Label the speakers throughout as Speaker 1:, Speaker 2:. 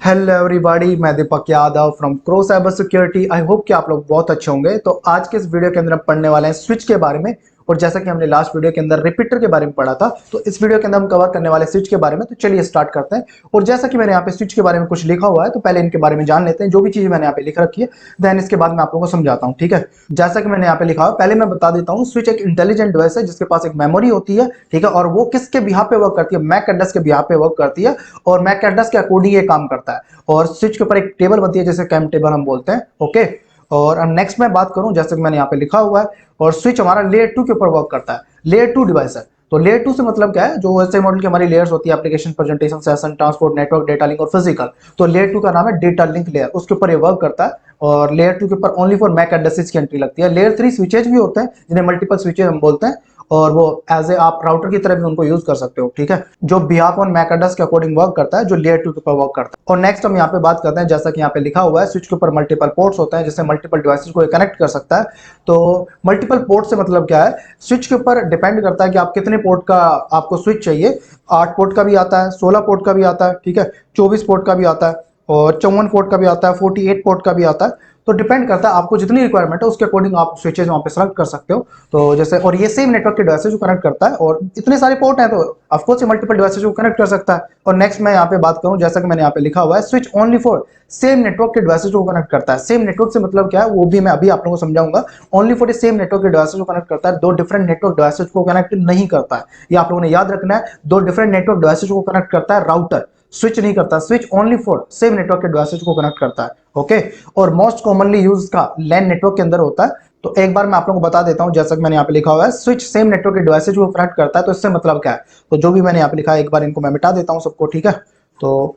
Speaker 1: Hello everybody, मैं Deepak Yadav from Crow Cyber Security. I hope कि आप लोग बहुत अच्छे होंगे। तो आज के इस वीडियो के अंदर हम पढ़ने वाले हैं स्विच के बारे में। और जैसा कि हमने लास्ट वीडियो के अंदर रिपीटर के बारे में पढ़ा था, तो इस वीडियो के अंदर हम कवर करने वाले स्विच के बारे में। तो चलिए स्टार्ट करते हैं। और जैसा कि मैंने यहाँ पे स्विच के बारे में कुछ लिखा हुआ है, तो पहले इनके बारे में जान लेते हैं। जो भी चीज मैंने यहाँ पे लिख रखी है, देन इसके बाद मैं आप लोगों को समझाता हूँ। ठीक है, जैसा कि मैंने यहाँ पे लिखा है, पहले मैं बता देता हूँ। स्विच एक इंटेलिजेंट डिवाइस है जिसके पास एक मेमोरी होती है। ठीक है, और वो किसके बिहाफ पे वर्क करती है? मैक एड्रेस के बिहाफ पे वर्क करती है, और मैक एड्रेस के अकॉर्डिंग ये काम करता है। और स्विच के ऊपर एक टेबल बनती है, जैसे कैम टेबल हम बोलते हैं। ओके, और अब नेक्स्ट मैं बात करूं, जैसे कि मैंने यहाँ पे लिखा हुआ है, और स्विच हमारा लेयर 2 के ऊपर वर्क करता है। लेयर 2 डिवाइस है। तो लेयर 2 से मतलब क्या है? जो ऐसे मॉडल की हमारी लेयर्स होती है, application, presentation, session, transport, network, data link और फिजिकल। तो लेयर 2 का नाम है डेटा लिंक लेयर, उसके ऊपर ये वर्क करता है। और लेयर 2 के ऊपर ओनली फॉर मैक एड्रेसेस की एंट्री लगती है। लेयर 3 स्विचेज भी होते हैं, जिन्हें मल्टीपल स्विचेज हम बोलते हैं, और वो एज ए आप राउटर की तरह भी उनको यूज कर सकते हो। ठीक है, जो बिहाफ ऑन मैक एड्रेस के अकॉर्डिंग वर्क करता है, जो लेयर 2 के ऊपर वर्क करता है। और नेक्स्ट हम यहाँ पे बात करते हैं, जैसा कि यहाँ पे लिखा हुआ है, स्विच के ऊपर मल्टीपल पोर्ट्स होते हैं, जिससे मल्टीपल डिवाइसेस को कनेक्ट कर सकता है। तो मल्टीपल पोर्ट से मतलब क्या है? स्विच के ऊपर डिपेंड करता है कि आप कितने पोर्ट का आपको स्विच चाहिए। 8 पोर्ट का भी आता है, 16 पोर्ट का भी आता है, ठीक है, 24 पोर्ट का भी आता है, और 54 पोर्ट का भी आता है, 48 पोर्ट का भी आता है। तो डिपेंड करता है आपको जितनी रिक्वायरमेंट है, उसके अकॉर्डिंग आप स्विचेज वहां पे सेलेक्ट कर सकते हो। तो जैसे, और ये सेम नेटवर्क के डिवाइसेज को कनेक्ट करता है, और इतने सारे पोर्ट हैं, तो ऑफकोर्स ये मल्टीपल डिवाइसेज को कनेक्ट कर सकता है। और नेक्स्ट मैं यहाँ पे बात करूँ, जैसा कि मैंने यहाँ पे लिखा हुआ है, switch only for same network के डिवाइसेज को कनेक्ट करता है। सेम नेटवर्क से मतलब क्या है, वो भी मैं अभी आप लोगों को समझाऊंगा। ओनली फॉर सेम नेटवर्क के डिवाइसेज को कनेक्ट करता है, दो डिफरेंट नेटवर्क डिवाइसेज को कनेक्ट नहीं करता है। ये आप लोगों ने याद रखना है। दो डिफरेंट नेटवर्क डिवाइसेज को कनेक्ट करता है राउटर, स्विच नहीं करता। Switch only for same network के डिवाइसेज को कनेक्ट करता है। ओके, और मोस्ट कॉमनली यूज का लैन नेटवर्क के अंदर होता है। तो एक बार मैं आप लोगों को बता देता हूं, जैसा कि मैंने यहाँ पे लिखा हुआ है, स्विच सेम नेटवर्क के डिवाइसेज को कनेक्ट करता है। तो इससे मतलब क्या है? तो जो भी मैंने यहाँ पे लिखा है, एक बार इनको मैं मिटा देता हूँ सबको। ठीक है, तो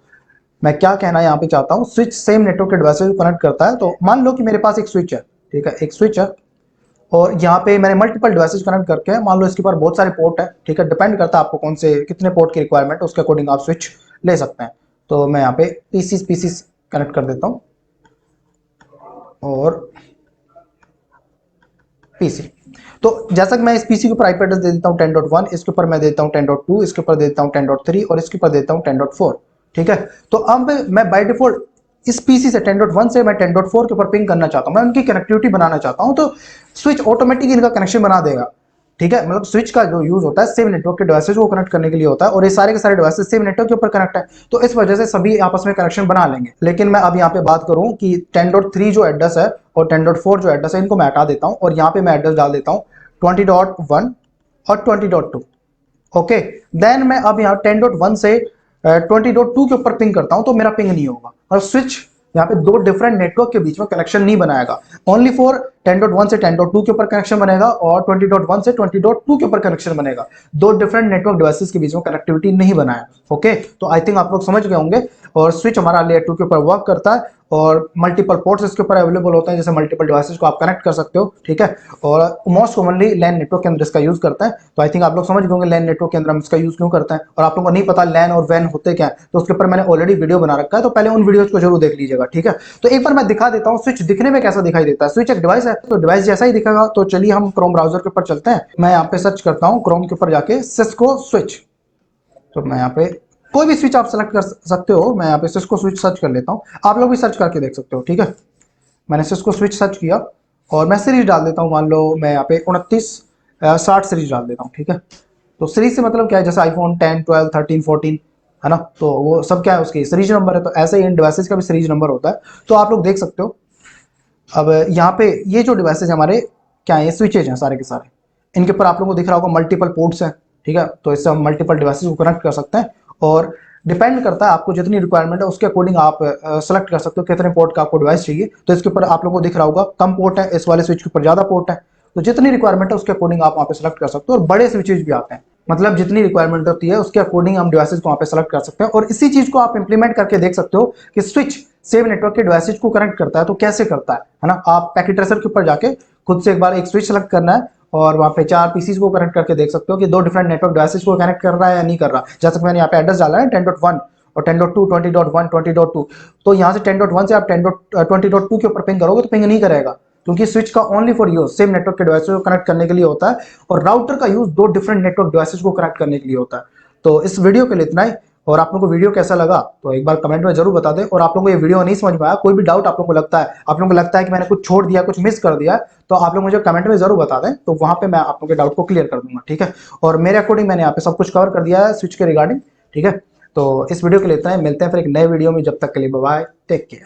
Speaker 1: मैं क्या कहना यहाँ पे चाहता हूँ, स्विच सेम नेटवर्क के डिवाइसेज को कनेक्ट करता है। तो मान लो कि मेरे पास एक स्विच है, ठीक है, एक स्विच है, और यहाँ पे मैंने मल्टीपल डिवाइसेज कनेक्ट करके है। मान लो इसके ऊपर बहुत सारे पोर्ट है, ठीक है, डिपेंड करता है आपको कौन से कितने पोर्ट की रिक्वायरमेंट है, उसके अकॉर्डिंग आप स्विच ले सकते हैं। तो मैं यहाँ पे पीसीस कनेक्ट कर देता हूँ, और पीसी। तो जैसा कि मैं इस पीसी के ऊपर आईपी एड्रेस दे देता हूँ 10.1, इसके ऊपर मैं देता हूँ 10.2, इसके ऊपर देता हूँ 10.3, और इसके ऊपर देता हूँ 10.4। ठीक है, तो अब मैं बाय डिफॉल्ट इस पीसी से 10.1 से मैं 10.4 के ऊपर पिंग करना चाहता हूँ, मैं उनकी कनेक्टिविटी बनाना चाहता हूँ। तो स्विच ऑटोमेटिक इनका कनेक्शन बना देगा। ठीक है, मतलब स्विच का जो यूज होता है सेम नेटवर्क के डिवाइसेज को कनेक्ट करने के लिए होता है, और ये सारे के सारे डिवाइसेज सेम नेटवर्क के ऊपर कनेक्ट है। तो इस वजह से सभी आपस में कनेक्शन बना लेंगे। लेकिन मैं अब यहाँ पे बात करूँ कि 10.3 जो एड्रेस है और 10.4 जो एड्रेस है, इनको मैं हटा देता हूँ, और यहाँ पे मैं एड्रेस डाल देता हूँ 20.1 और 20.2। ओके, देन मैं अब यहाँ 10.1 से 20.2 के ऊपर पिंग करता हूँ, तो मेरा पिंग नहीं होगा, और स्विच यहाँ पे दो डिफरेंट नेटवर्क के बीच में कनेक्शन नहीं बनाएगा। ओनली फॉर 10.1 से 10.2 के ऊपर कनेक्शन बनेगा, और 20.1 से 20.2 के ऊपर कनेक्शन बनेगा। दो डिफरेंट नेटवर्क डिवाइसेस के बीच में कनेक्टिविटी नहीं बनाया। ओके, तो आई थिंक आप लोग समझ गए होंगे। और स्विच हमारा लेयर 2 के ऊपर वर्क करता है, और मल्टीपल पोर्ट्स इसके ऊपर अवेलेबल होते हैं, जैसे मल्टीपल डिवाइसेस को आप कनेक्ट कर सकते हो। ठीक है, और मोस्ट कॉमनली लैन नेटवर्क के अंदर इसका यूज करता है। तो आई थिंक आप लोग समझ गए होंगे लैन नेटवर्क के अंदर हम इसका यूज क्यों करते हैं। और आप लोगों को नहीं पता लैन और वैन होते क्या है, तो उसके ऊपर मैंने ऑलरेडी वीडियो बना रखा है, तो पहले उन वीडियोज को जरूर देख लीजिएगा। ठीक है, तो एक बार मैं दिखा देता हूँ स्विच दिखने में कैसा दिखाई देता है। स्विच एक डिवाइस है, तो डिवाइस जैसा ही दिखेगा। तो चलिए हम क्रोम ब्राउजर के ऊपर चलते हैं। मैं यहाँ पे सर्च करता हूँ क्रोम के ऊपर जाके सिस्को स्विच। तो मैं यहाँ पे कोई भी स्विच आप सेलेक्ट कर सकते हो। मैं यहाँ पे सिस्को स्विच सर्च कर लेता हूँ, आप लोग भी सर्च करके देख सकते हो। ठीक है, मैंने सिस्को स्विच सर्च किया, और मैं सीरीज डाल देता हूँ। मान लो मैं यहाँ पे 2960 सीरीज डाल देता हूँ। ठीक है, तो सीरीज से मतलब क्या है, जैसे आईफोन 10, 12, 13, 14 है ना, तो वो सब क्या है, उसकी सीरीज नंबर है। तो ऐसे ही इन डिवाइसेस का भी सीरीज नंबर होता है। तो आप लोग देख सकते हो। अब यहाँ पे ये जो डिवाइसेज हमारे क्या है, ये स्विचेज हैं सारे के सारे। इनके ऊपर आप लोगों को दिख रहा होगा मल्टीपल पोर्ट्स हैं। ठीक है, तो इससे हम मल्टीपल डिवाइसेज को कनेक्ट कर सकते हैं, और डिपेंड करता है आपको जितनी रिक्वायरमेंट है, उसके अकॉर्डिंग आप सेलेक्ट कर सकते हो कितने पोर्ट का आपको डिवाइस चाहिए। तो इसके ऊपर आप लोगों को दिख रहा होगा कम पोर्ट है, इस वाले स्विच के ऊपर ज्यादा पोर्ट है। तो जितनी रिक्वायरमेंट है उसके अकॉर्डिंग आप वहाँ पे सेलेक्ट कर सकते हो। और बड़े स्विचेज भी आते हैं, मतलब जितनी रिक्वायरमेंट होती है उसके अकॉर्डिंग हम डिवाइसेज को वहाँ पे सेलेक्ट कर सकते हैं। और इसी चीज को आप इंप्लीमेंट करके देख सकते हो कि स्विच सेम नेटवर्क के डिवाइसेज को कनेक्ट करता है। तो कैसे करता है ना, आप पैकेट ट्रेसर के ऊपर जाके खुद से एक बार एक स्विच सेलेक्ट करना है, और वहाँ पे 4 पीसीज को कनेक्ट करके देख सकते हो कि दो डिफरेंट नेटवर्क डिवाइसेज को कनेक्ट कर रहा है या नहीं कर रहा। जैसे कि मैंने यहाँ पे एड्रेस डाला है 10.1 और 10.2, 20.1, 20.2। तो यहाँ से 10.1 से आप 20.2 के ऊपर पिंग करोगे तो पिंग नहीं करेगा, क्योंकि स्विच का only for use same network के डिवाइसेज को कनेक्ट करने के लिए होता है, और राउटर का यूज दो डिफरेंट नेटवर्क डिवाइसेज को कनेक्ट करने के लिए होता है। तो इस वीडियो के लिए इतना ही। और आप लोगों को वीडियो कैसा लगा तो एक बार कमेंट में जरूर बता दें। और आप लोगों को ये वीडियो नहीं समझ में आया, कोई भी डाउट आप लोगों को लगता है, आप लोगों को लगता है कि मैंने कुछ छोड़ दिया, कुछ मिस कर दिया, तो आप लोग मुझे कमेंट में जरूर बता दें, तो वहां पे मैं आप लोगों के डाउट को क्लियर कर दूंगा, ठीक है। और मेरे अकॉर्डिंग मैंने यहाँ पे सब कुछ कवर कर दिया है स्विच के रिगार्डिंग, ठीक है। तो इस वीडियो के लिए इतना ही, मिलते हैं फिर एक नए वीडियो में, जब तक के लिए बाय बाय, टेक केयर।